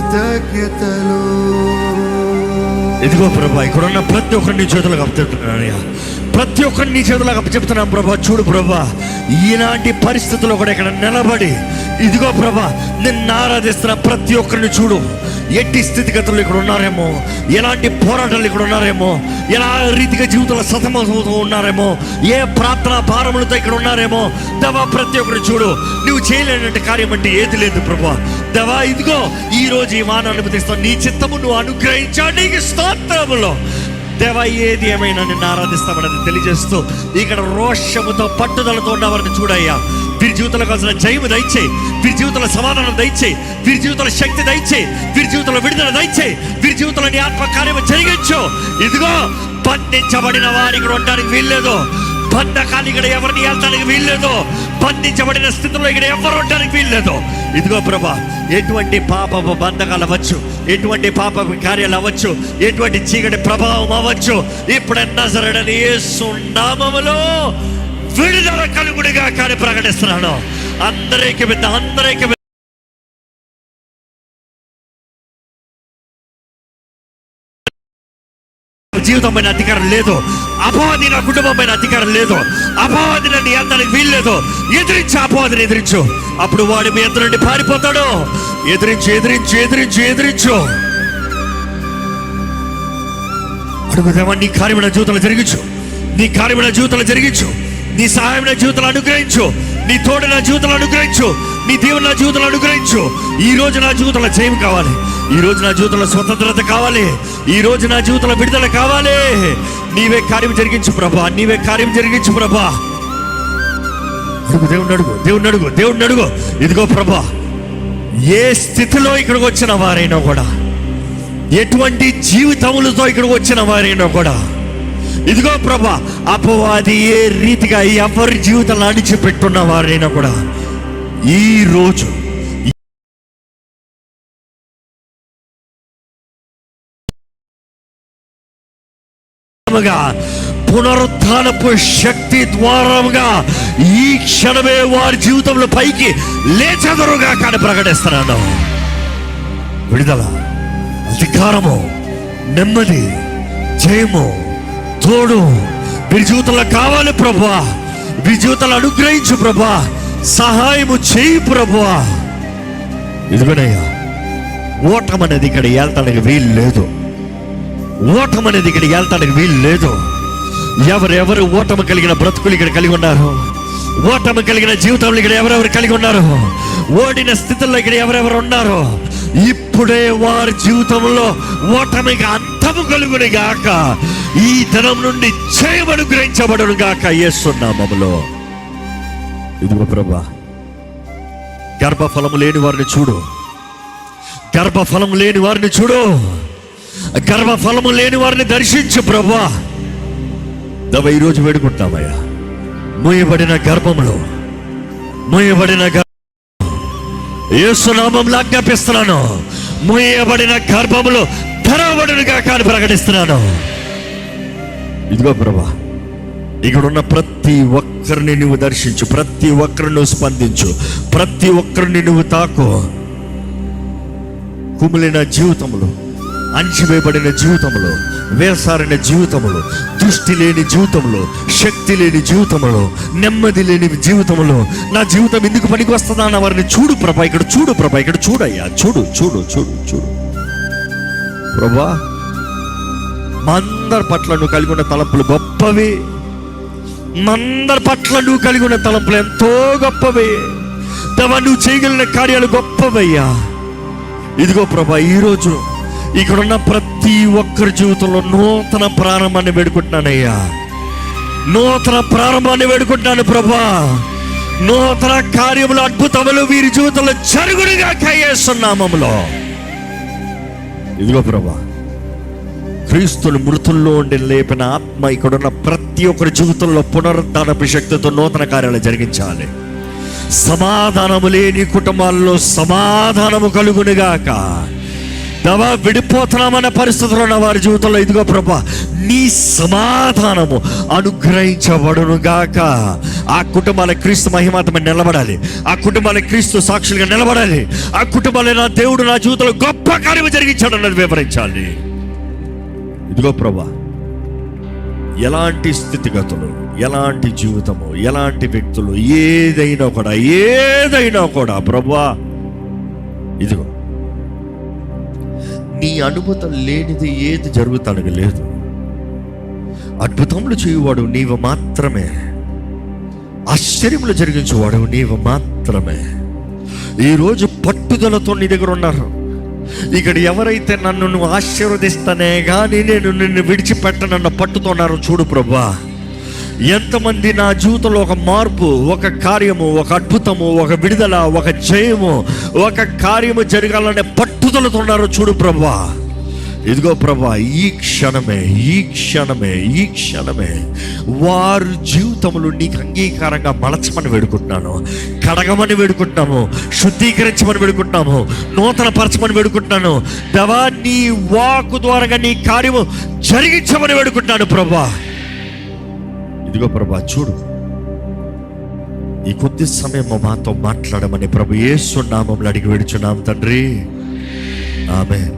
కృతజ్ఞతలు. ఇదిగో ప్రభా, ఇక్కడ ఉన్న ప్రతి ఒక్కరిని చేతులకు అప్పచెప్తున్నానయ్యా, ప్రతి ఒక్కరిని చేతులకు అప్పచెప్తున్నాను ప్రభా. చూడు ప్రభా, ఈనాటి పరిస్థితుల్లో కూడా ఇక్కడ నిలబడి ఇదిగో ప్రభా నిన్ను ఆరాధిస్తున్న ప్రతి ఒక్కరిని చూడు. ఎట్టి స్థితిగతులు ఇక్కడ ఉన్నారేమో, ఎలాంటి పోరాటాలు ఇక్కడ ఉన్నారేమో, ఎలా రీతిగా జీవితంలో సతమవుతూ ఉన్నారేమో, ఏ ప్రార్థన భారములతో ఇక్కడ ఉన్నారేమో దేవా, ప్రతి ఒక్కరిని చూడు. నువ్వు చేయలేనంటే కార్యం అంటే ఏది లేదు ప్రభా. దేవా, ఇదిగో ఈ రోజు ఈ వాన అనుమతిస్తావు, నీ చిత్తము నువ్వు అనుగ్రహించా, నీకు స్తోత్రములో దేవా. ఏది ఏమైనా నిన్ను ఆరాధిస్తామన్నది తెలియజేస్తూ ఇక్కడ రోషముతో పట్టుదలతో ఉన్నవారిని చూడయ్యా. వీరి జీవితంలో కావాల్సిన జయము దయచేయి, వీరి జీవితంలో సమాధానం దయచేయి, వీరి జీవితంలో శక్తి దయచేయి, వీరి జీవితంలో విడుదల దయచేయి, వీరి జీవితంలో నీ ఆత్మ కార్యము జరిగించు. ఇదిగో బంధించబడిన వారి ఇక్కడ ఉండడానికి వీల్లేదు, బంధకాలు ఇక్కడ ఎవరిని వెళ్తానికి వీల్లేదు, బంధించబడిన స్థితిలో ఇక్కడ ఎవరు ఉండడానికి వీల్లేదు. ఇదిగో ప్రభా, ఎటువంటి పాపపు బంధకాలు అవ్వచ్చు, ఎటువంటి పాపపు కార్యాలు అవ్వచ్చు, ఎటువంటి చీకటి ప్రభావం అవ్వచ్చు, ఇప్పుడు నజరేయుడైన యేసు నామములో విడుదల కలుగునుగా కానీ ప్రకటిస్తున్నాను. అందరికీ జీవితం పైన అధికారం లేదు, అపవాది నా కుటుంబం పైన అధికారం లేదు, అపవాది నన్ను ఎంతనికి వీల్లేదు. ఎదిరించు, అపవాదిని ఎదిరించు, అప్పుడు వాడు మీ ఎంత నుండి పారిపోతాడు. ఎదిరించు, ఎదిరించు, ఎదిరించు, ఎదిరించు. అడుగుదామా, నీ కార్యమైన జీవితంలో జరిగించు, నీ కార్యమైన జీవితంలో జరిగించు, నీ సహాయం నా జీవితంలో అనుగ్రహించు, నీ తోడు నా జీవితంలో అనుగ్రహించు, నీ దేవుని నా జీవితంలో అనుగ్రహించు. ఈ రోజు నా జీవితంలో జయం కావాలి, ఈ రోజు నా జీవితంలో స్వతంత్రత కావాలి, ఈ రోజు నా జీవితంలో విడుదల కావాలి. నీవే కార్యం జరిగించు ప్రభా, నీవే కార్యం జరిగించు ప్రభా. అడుగు, దేవుణ్ణి అడుగు, దేవుణ్ణి అడుగు, దేవుణ్ణి అడుగు. ఇదిగో ప్రభా, ఏ స్థితిలో ఇక్కడికి వచ్చిన వారైనా కూడా, ఎటువంటి జీవితములతో ఇక్కడికి వచ్చిన వారైనా కూడా, ఇదిగో ప్రభా, అపవాది ఏ రీతిగా ఎవరి జీవితాలను అణిచిపెట్టున్న వారైనా కూడా ఈ రోజు పునరుత్థానపు శక్తి ద్వారముగా ఈ క్షణమే వారి జీవితంలో పైకి లేచెదరుగా కానీ ప్రకటిస్తున్నాను. విడుదల, అధికారము, నెమ్మది, జయము, తోడు వీరి జీవితంలో కావాలి ప్రభా. వీరి జీవితాలు అనుగ్రహించు ప్రభా, సహాయము చేయి ప్రభా. ఇదిగోనయ్యా, ఓటం అనేది ఇక్కడ వెళ్తానికి వీలు లేదు, ఓటం అనేది ఇక్కడ వెళ్తానికి వీలు లేదు. ఎవరెవరు ఓటమి కలిగిన బ్రతుకులు ఇక్కడ కలిగి ఉన్నారు, ఓటమి కలిగిన జీవితంలో ఇక్కడ ఎవరెవరు కలిగి ఉన్నారు, ఓడిన స్థితుల్లో ఇక్కడ ఎవరెవరు ఉన్నారు, ఇప్పుడే వారి జీవితంలో ఓటమిగా అంతము కలుగుని గాక, ఈ దినం నుండి జయమను గ్రహించబడును గాక యేసు నామములో. ఇదిగో ప్రభా, గర్భఫలము లేని వారిని చూడు, గర్భఫలము లేని వారిని చూడు, గర్భఫలము లేని వారిని దర్శించు ప్రభా. ఈరోజు వేడుకుంటామయ్యా, మూయబడిన గర్భములో, మూయబడిన యేసు నామములో ఆజ్ఞాపిస్తున్నాను, మూయబడిన గర్భములో తెరవబడునుగా కానీ ప్రకటిస్తున్నాను. ఇదిగో ప్రభా, ఇక్కడున్న ప్రతి ఒక్కరిని నువ్వు దర్శించు, ప్రతి ఒక్కరిని నువ్వు స్పందించు, ప్రతి ఒక్కరిని నువ్వు తాకు. కుమిలిన జీవితంలో, అణచివేయబడిన జీవితంలో, వేసారిన జీవితంలో, దృష్టి లేని జీవితంలో, శక్తి లేని జీవితంలో, నెమ్మది లేని జీవితంలో, నా జీవితం ఎందుకు పనికి వస్తుందా అన్న వారిని చూడు ప్రభా. ఇక్కడ చూడు ప్రభా, ఇక్కడ చూడయ్యా, చూడు చూడు చూడు చూడు ప్రభా. మా అందరి పట్ల నువ్వు కలిగి ఉన్న తలంపులు గొప్పవి, మా అందరి పట్ల నువ్వు కలిగి ఉన్న తలంపులు ఎంతో గొప్పవి దేవా. నువ్వు చేయగలిగిన కార్యాలు గొప్పవయ్యా. ఇదిగో ప్రభా, ఈరోజు ఇక్కడున్న ప్రతి ఒక్కరి జీవితంలో నూతన ప్రారంభాన్ని వేడుకుంటున్నానయ్యా, నూతన ప్రారంభాన్ని వేడుకుంటున్నాను ప్రభా. నూతన కార్యములు, అద్భుతములు వీరి జీవితంలో జరుగునుగా యేసు నామములో. ఇదిగో ప్రభా, క్రీస్తుని మృతుల్లో ఉండి లేపిన ఆత్మ ఇక్కడున్న ప్రతి ఒక్కరి జీవితంలో పునరుద్ధానపు శక్తితో నూతన కార్యాలు జరిగించాలి. సమాధానము లేని కుటుంబాల్లో సమాధానము కలుగునుగాక. దవా విడిపోతున్నామన్న పరిస్థితుల్లో ఉన్న వారి జీవితంలో ఇదిగో ప్రభా నీ సమాధానము అనుగ్రహించబడును గాక. ఆ కుటుంబాల క్రీస్తు మహిమాత్మ నిలబడాలి, ఆ కుటుంబాల క్రీస్తు సాక్షులుగా నిలబడాలి, ఆ కుటుంబాలు నా దేవుడు నా జీవితంలో గొప్ప కార్యము జరిగించాడు అన్నది వివరించాలి. ఇదిగో ప్రభా ఎలాంటి స్థితిగతులు, ఎలాంటి జీవితము, ఎలాంటి వ్యక్తులు, ఏదైనా కూడా ప్రభువా ఇదిగో నీ అనుమతం లేనిది ఏది జరుగుతానికి లేదు. అద్భుతములు చేయువాడు నీవు మాత్రమే, ఆశ్చర్యములు జరిగించేవాడు నీవు మాత్రమే. ఈరోజు పట్టుదలతో నీ దగ్గర ఉన్నారు. ఇక్కడ ఎవరైతే నన్ను నువ్వు ఆశీర్వదిస్తానే కానీ నేను నిన్ను విడిచిపెట్టనన్న పట్టుతున్నారో చూడు ప్రభా. ఎంతమంది నా జీవితంలో ఒక మార్పు, ఒక కార్యము, ఒక అద్భుతము, ఒక విడుదల, ఒక జయము, ఒక కార్యము జరగాలనే పట్టుదలతో ఉన్నారో చూడు ప్రభా. ఇదిగో ప్రభా ఈ క్షణమే వారి జీవితంలో నీకు అంగీకారంగా మలచమని వేడుకుంటున్నాను, కడగమని వేడుకుంటున్నాము, శుద్ధీకరించమని వేడుకుంటున్నాము, నూతన పరచమని వేడుకుంటున్నాను. దేవా నీ వాక్కు ద్వారా నీ కార్యము జరిగించమని వేడుకుంటున్నాను ప్రభా. ఇదిగో ప్రభా చూడు, ఈ కొద్ది సమయం మాతో మాట్లాడమని ప్రభు యేసు నామములో అడిగి వేడుచున్నాం తండ్రి, ఆమేన్.